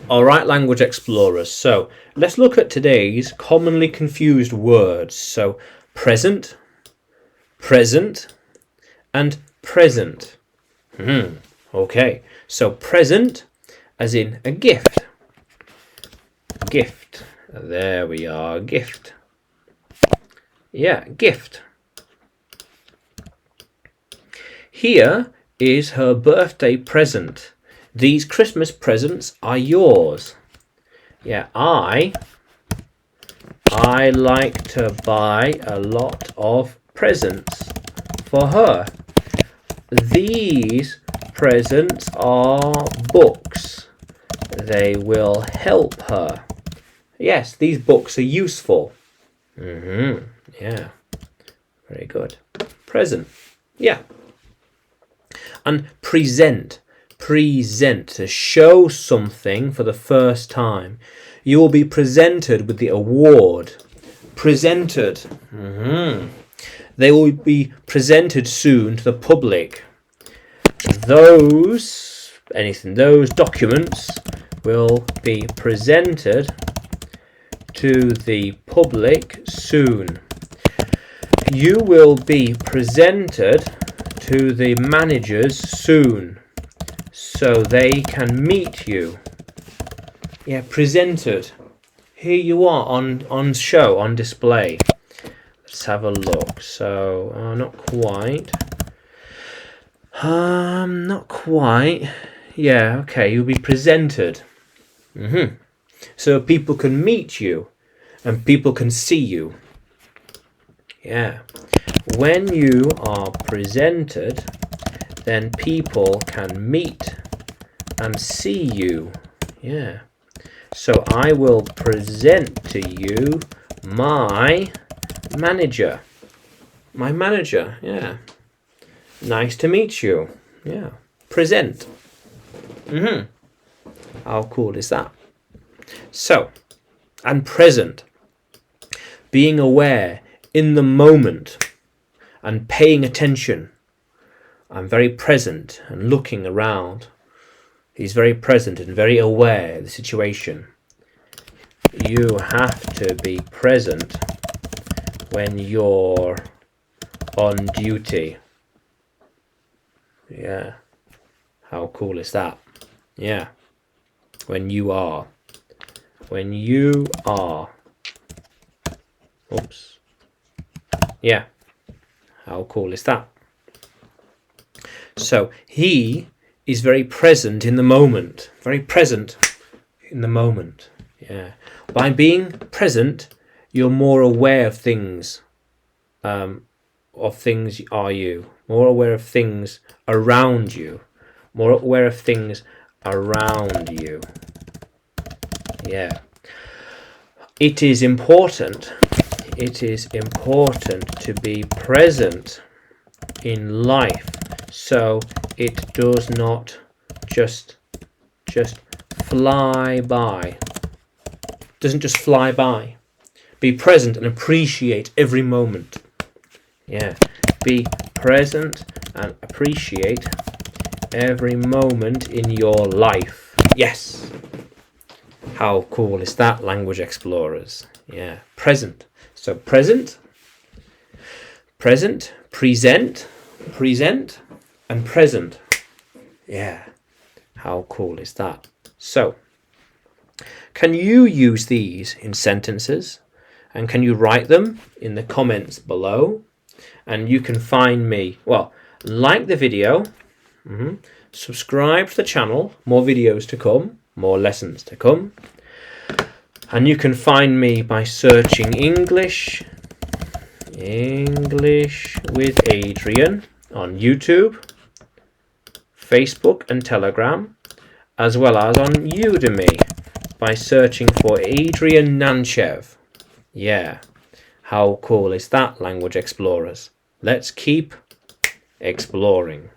All right, language explorers. So let's look at today's commonly confused words. So present, present, and present. Okay, so present as in a gift. Gift. There we are, gift. Yeah, gift. Here is her birthday present. These Christmas presents are yours. Yeah, I like to buy a lot of presents for her. These presents are books. They will help her. Yes, these books are useful. Yeah, very good. Present. Yeah. And present. Present, to show something for the first time. You will be presented with the award. Presented. They will be presented soon to the public. Those documents will be presented to the public soon. You will be presented to the managers soon, so they can meet you. Yeah, presented. Here you are on show, on display. Let's have a look. So, not quite. Not quite. Yeah, okay, you'll be presented. So people can meet you and people can see you. Yeah. When you are presented, then people can meet and see you. Yeah. So I will present to you my manager. My manager, yeah. Nice to meet you. Yeah. Present. How cool is that? So, and present. Being aware in the moment and paying attention. I'm very present and looking around. He's very present and very aware of the situation. You have to be present when you're on duty. Yeah. How cool is that? Yeah. When you are. When you are. Oops. Yeah. How cool is that? So he is very present in the moment. Very present in the moment. Yeah. By being present, you're more aware of things. Are you. More aware of things around you. More aware of things around you. Yeah. It is important. It is important to be present in life, so it does not just fly by. Doesn't just fly by. Be present and appreciate every moment. Yeah. Be present and appreciate every moment in your life. Yes. How cool is that, language explorers? Yeah. Present. So present, present, present, present, and present. Yeah. How cool is that? So, can you use these in sentences? And can you write them in the comments below? And you can find me, well, like the video, subscribe to the channel, more videos to come, more lessons to come. And you can find me by searching English with Adrian on YouTube, Facebook and Telegram, as well as on Udemy by searching for Adrian Nanchev. Yeah, how cool is that, language explorers? Let's keep exploring.